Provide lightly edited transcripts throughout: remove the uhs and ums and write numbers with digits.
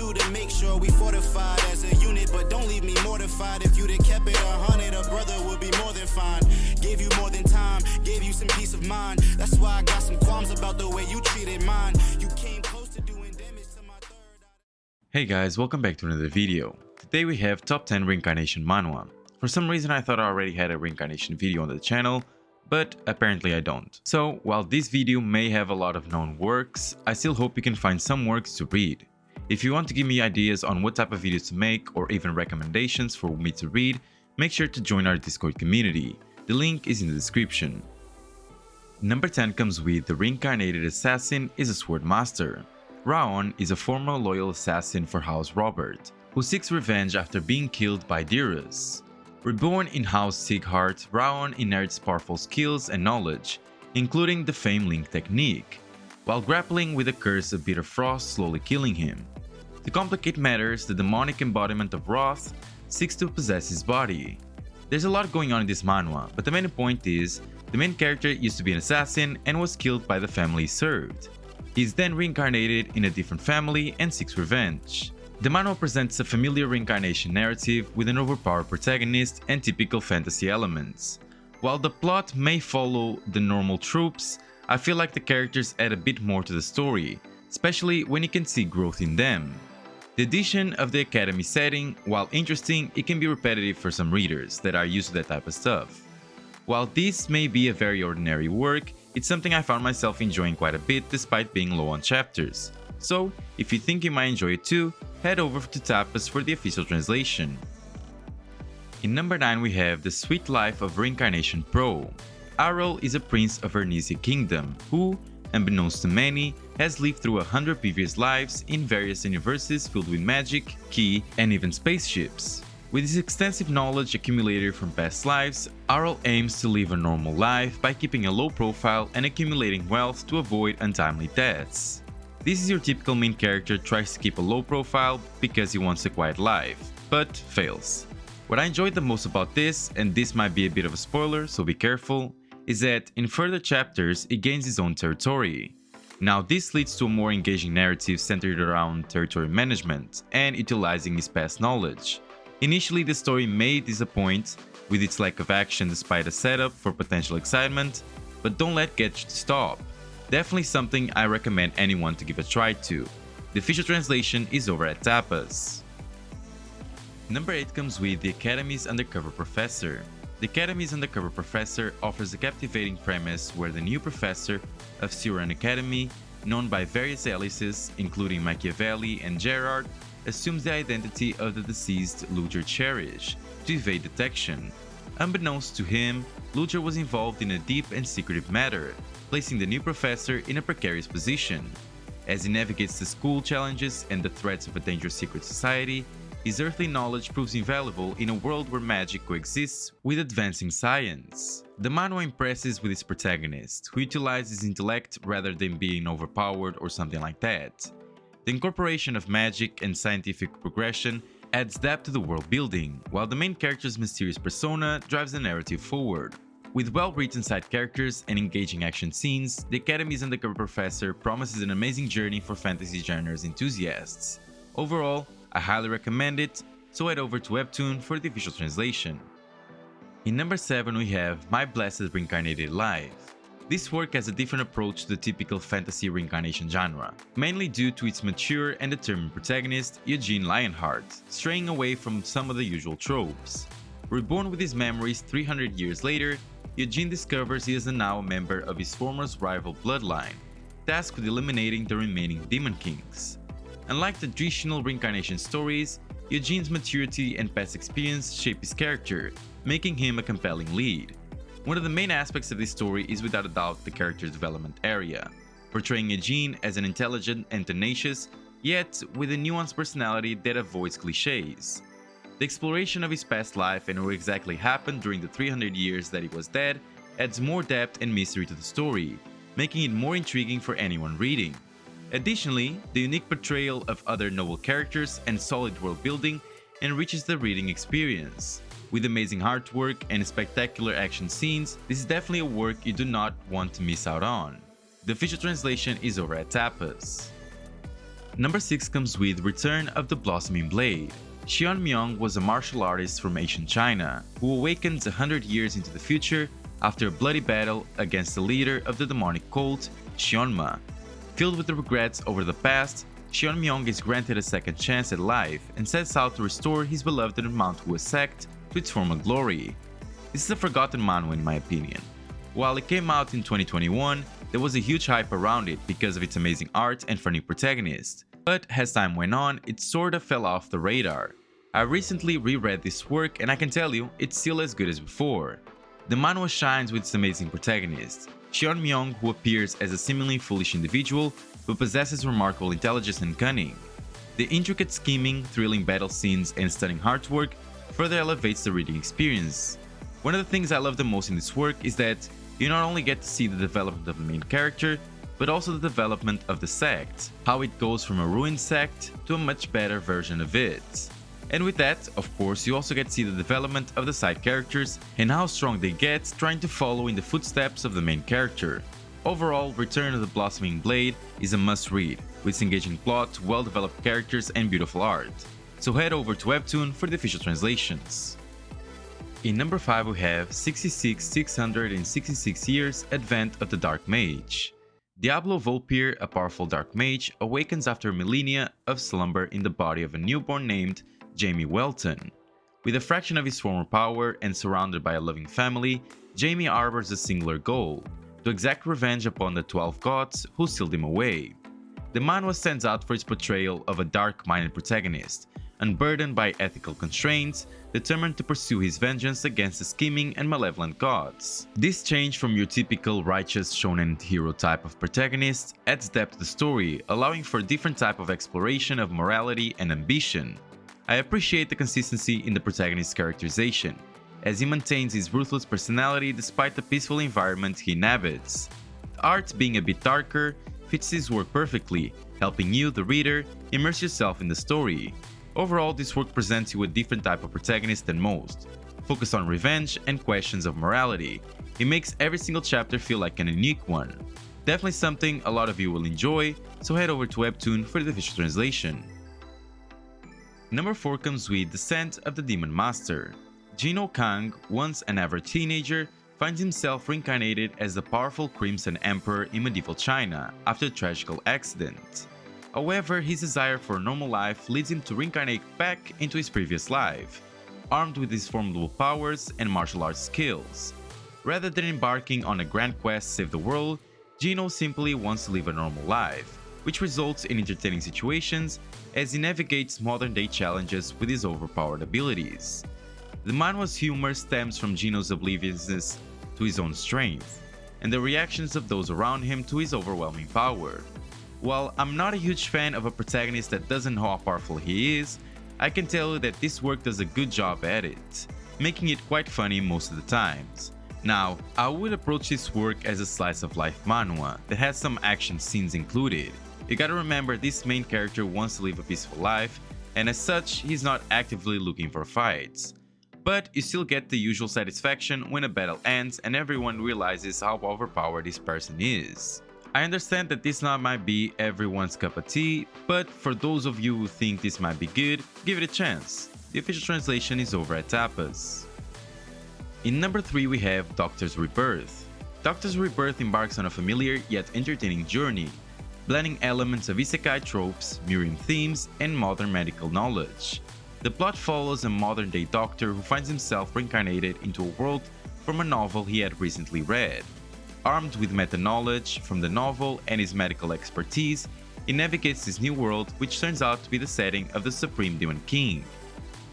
do to make sure we fortified as a unit, but don't leave me mortified. If you'd have kept it 100, a brother would be more than fine. Gave you more than time, gave you some peace of mind. That's why I got some qualms about the way you treated mine. You came close to doing damage to my third eye. Hey guys, welcome back to another video. Today we have top 10 Reincarnation Manhwa. For some reason I thought I already had a Reincarnation video on the channel, but apparently I don't. So while this video may have a lot of known works, I still hope you can find some works to read. If you want to give me ideas on what type of videos to make or even recommendations for me to read, make sure to join our Discord community. The link is in the description. Number 10 comes with The Reincarnated Assassin is a Sword Master. Raon is a former loyal assassin for House Robert, who seeks revenge after being killed by Dyrus. Reborn in House Siegheart, Raon inherits powerful skills and knowledge, including the Fame Link technique, while grappling with the curse of Bitter Frost slowly killing him. To complicate matters, the demonic embodiment of Wrath seeks to possess his body. There's a lot going on in this manhwa, but the main point is, the main character used to be an assassin and was killed by the family he served. He is then reincarnated in a different family and seeks revenge. The manhwa presents a familiar reincarnation narrative with an overpowered protagonist and typical fantasy elements. While the plot may follow the normal tropes, I feel like the characters add a bit more to the story, especially when you can see growth in them. The addition of the academy setting, while interesting, it can be repetitive for some readers that are used to that type of stuff. While this may be a very ordinary work, it's something I found myself enjoying quite a bit despite being low on chapters. So, if you think you might enjoy it too, head over to Tapas for the official translation. In number 9 we have The Sweet Life of Reincarnation Pro. Arel is a prince of Ernisia Kingdom who, unbeknownst to many, has lived through 100 previous lives in various universes filled with magic, ki, and even spaceships. With his extensive knowledge accumulated from past lives, Arel aims to live a normal life by keeping a low profile and accumulating wealth to avoid untimely deaths. This is your typical main character tries to keep a low profile because he wants a quiet life, but fails. What I enjoyed the most about this, and this might be a bit of a spoiler so be careful, is that in further chapters he gains his own territory. Now this leads to a more engaging narrative centered around territory management and utilizing his past knowledge. Initially the story may disappoint with its lack of action despite a setup for potential excitement, but don't let get you to stop. Definitely something I recommend anyone to give a try to. The official translation is over at Tapas. Number 8 comes with The Academy's Undercover Professor. The Academy's Undercover Professor offers a captivating premise where the new professor of Siran Academy, known by various aliases including Machiavelli and Gerard, assumes the identity of the deceased Ludger Cherish to evade detection. Unbeknownst to him, Ludger was involved in a deep and secretive matter, placing the new professor in a precarious position. As he navigates the school challenges and the threats of a dangerous secret society, his earthly knowledge proves invaluable in a world where magic coexists with advancing science. The manhwa impresses with its protagonist, who utilizes intellect rather than being overpowered or something like that. The incorporation of magic and scientific progression adds depth to the world building, while the main character's mysterious persona drives the narrative forward. With well-written side characters and engaging action scenes, The Academy's Undercover Professor promises an amazing journey for fantasy genres enthusiasts. Overall, I highly recommend it, so head over to Webtoon for the official translation. In number 7 we have My Blessed Reincarnated Life. This work has a different approach to the typical fantasy reincarnation genre, mainly due to its mature and determined protagonist, Eugene Lionheart, straying away from some of the usual tropes. Reborn with his memories 300 years later, Eugene discovers he is now a member of his former rival bloodline, tasked with eliminating the remaining Demon Kings. Unlike the traditional reincarnation stories, Eugene's maturity and past experience shape his character, making him a compelling lead. One of the main aspects of this story is without a doubt the character's development area, portraying Eugene as an intelligent and tenacious, yet with a nuanced personality that avoids cliches. The exploration of his past life and what exactly happened during the 300 years that he was dead adds more depth and mystery to the story, making it more intriguing for anyone reading. Additionally, the unique portrayal of other noble characters and solid world building enriches the reading experience. With amazing artwork and spectacular action scenes, this is definitely a work you do not want to miss out on. The official translation is over at Tapas. Number 6 comes with Return of the Blossoming Blade. Xian Myong was a martial artist from ancient China who awakens 100 years into the future after a bloody battle against the leader of the demonic cult, Xianma. Filled with regrets over the past, Xian Myong is granted a second chance at life and sets out to restore his beloved Manhua sect to its former glory. This is a forgotten manhwa in my opinion. While it came out in 2021, there was a huge hype around it because of its amazing art and funny protagonist. But as time went on, it sorta fell off the radar. I recently reread this work and I can tell you, it's still as good as before. The manhwa shines with its amazing protagonist, Xian Myong, who appears as a seemingly foolish individual but possesses remarkable intelligence and cunning. The intricate scheming, thrilling battle scenes, and stunning artwork further elevates the reading experience. One of the things I love the most in this work is that you not only get to see the development of the main character, but also the development of the sect, how it goes from a ruined sect to a much better version of it. And with that, of course, you also get to see the development of the side characters and how strong they get trying to follow in the footsteps of the main character. Overall, Return of the Blossoming Blade is a must-read, with its engaging plot, well-developed characters, and beautiful art. So head over to Webtoon for the official translations. In number 5 we have 666 Years Advent of the Dark Mage. Diablo Volpir, a powerful dark mage, awakens after millennia of slumber in the body of a newborn named Jamie Welton. With a fraction of his former power and surrounded by a loving family, Jamie harbors a singular goal: to exact revenge upon the 12 gods who sealed him away. The manhwa stands out for its portrayal of a dark-minded protagonist, unburdened by ethical constraints, determined to pursue his vengeance against the scheming and malevolent gods. This change from your typical righteous shonen hero type of protagonist adds depth to the story, allowing for a different type of exploration of morality and ambition. I appreciate the consistency in the protagonist's characterization, as he maintains his ruthless personality despite the peaceful environment he inhabits. The art being a bit darker fits his work perfectly, helping you, the reader, immerse yourself in the story. Overall, this work presents you a different type of protagonist than most, focused on revenge and questions of morality. It makes every single chapter feel like an unique one. Definitely something a lot of you will enjoy, so head over to Webtoon for the official translation. Number 4 comes with Descent of the Demon Master. Jino Kang, once an average teenager, finds himself reincarnated as the powerful Crimson Emperor in medieval China after a tragical accident. However, his desire for a normal life leads him to reincarnate back into his previous life, armed with his formidable powers and martial arts skills. Rather than embarking on a grand quest to save the world, Gino simply wants to live a normal life, which results in entertaining situations as he navigates modern-day challenges with his overpowered abilities. The manhwa's humor stems from Gino's obliviousness to his own strength, and the reactions of those around him to his overwhelming power. While I'm not a huge fan of a protagonist that doesn't know how powerful he is, I can tell you that this work does a good job at it, making it quite funny most of the times. Now, I would approach this work as a slice-of-life manhwa that has some action scenes included. You gotta remember, this main character wants to live a peaceful life, and as such, he's not actively looking for fights. But you still get the usual satisfaction when a battle ends and everyone realizes how overpowered this person is. I understand that this not might be everyone's cup of tea, but for those of you who think this might be good, give it a chance. The official translation is over at Tapas. In number 3 we have Doctor's Rebirth. Doctor's Rebirth embarks on a familiar yet entertaining journey, blending elements of isekai tropes, mirroring themes, and modern medical knowledge. The plot follows a modern-day doctor who finds himself reincarnated into a world from a novel he had recently read. Armed with meta-knowledge from the novel and his medical expertise, he navigates this new world, which turns out to be the setting of the Supreme Demon King.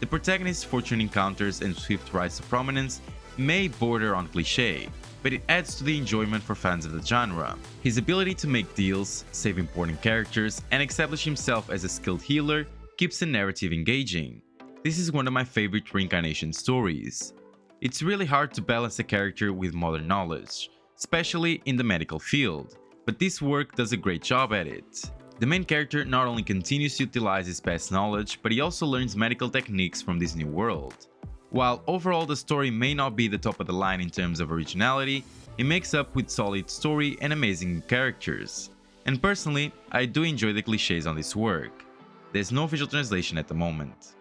The protagonist's fortunate encounters and swift rise to prominence may border on cliché, but it adds to the enjoyment for fans of the genre. His ability to make deals, save important characters, and establish himself as a skilled healer keeps the narrative engaging. This is one of my favorite reincarnation stories. It's really hard to balance a character with modern knowledge, especially in the medical field, but this work does a great job at it. The main character not only continues to utilize his past knowledge, but he also learns medical techniques from this new world. While overall the story may not be the top of the line in terms of originality, it makes up with solid story and amazing characters. and personally, I do enjoy the cliches on this work. There's no official translation at the moment.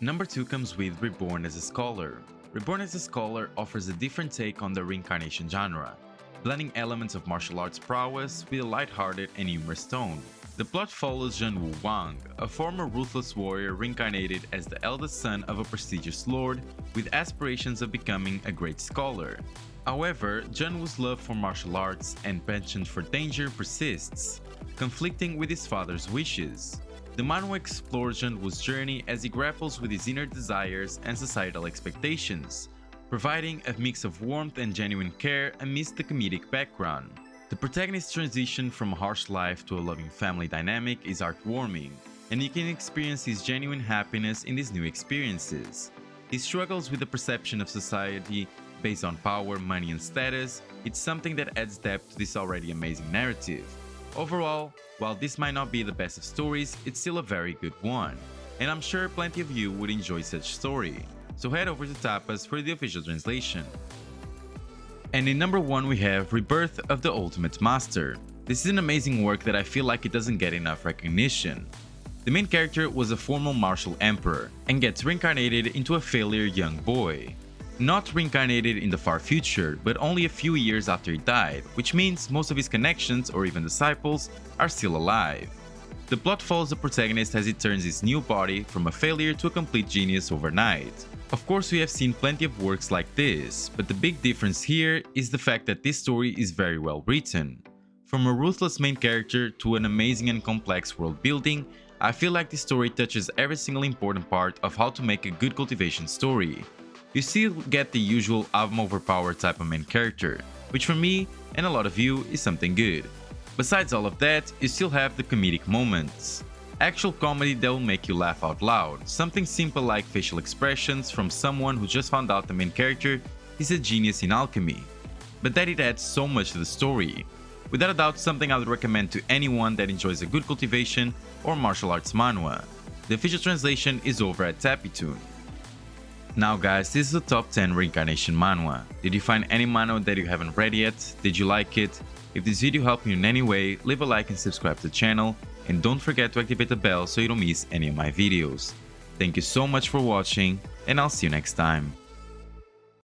Number 2 comes with Reborn as a Scholar. Reborn as a Scholar offers a different take on the reincarnation genre, blending elements of martial arts prowess with a lighthearted and humorous tone. The plot follows Zhenwu Wang, a former ruthless warrior reincarnated as the eldest son of a prestigious lord with aspirations of becoming a great scholar. However, Zhenwu's love for martial arts and penchant for danger persists, conflicting with his father's wishes. The manhwa explores Zhenwu's journey as he grapples with his inner desires and societal expectations, providing a mix of warmth and genuine care amidst the comedic background. The protagonist's transition from a harsh life to a loving family dynamic is heartwarming, and you can experience his genuine happiness in these new experiences. He struggles with the perception of society based on power, money, and status. It's something that adds depth to this already amazing narrative. Overall, while this might not be the best of stories, it's still a very good one, and I'm sure plenty of you would enjoy such story. So head over to Tapas for the official translation. And in number 1 we have Rebirth of the Ultimate Master. This is an amazing work that I feel like it doesn't get enough recognition. The main character was a former martial emperor and gets reincarnated into a failure young boy. Not reincarnated in the far future, but only a few years after he died, which means most of his connections or even disciples are still alive. The plot follows the protagonist as he turns his new body from a failure to a complete genius overnight. Of course, we have seen plenty of works like this, but the big difference here is the fact that this story is very well written. From a ruthless main character to an amazing and complex world building, I feel like this story touches every single important part of how to make a good cultivation story. You still get the usual I'm overpowered type of main character, which for me and a lot of you is something good. Besides all of that, you still have the comedic moments. Actual comedy that will make you laugh out loud, something simple like facial expressions from someone who just found out the main character is a genius in alchemy, but that it adds so much to the story. Without a doubt, something I would recommend to anyone that enjoys a good cultivation or martial arts manhwa. The official translation is over at Tapitoon. Now guys, this is the top 10 Reincarnation Manhwa. Did you find any manhwa that you haven't read yet? Did you like it? If this video helped you in any way, leave a like and subscribe to the channel, and don't forget to activate the bell so you don't miss any of my videos. Thank you so much for watching, and I'll see you next time.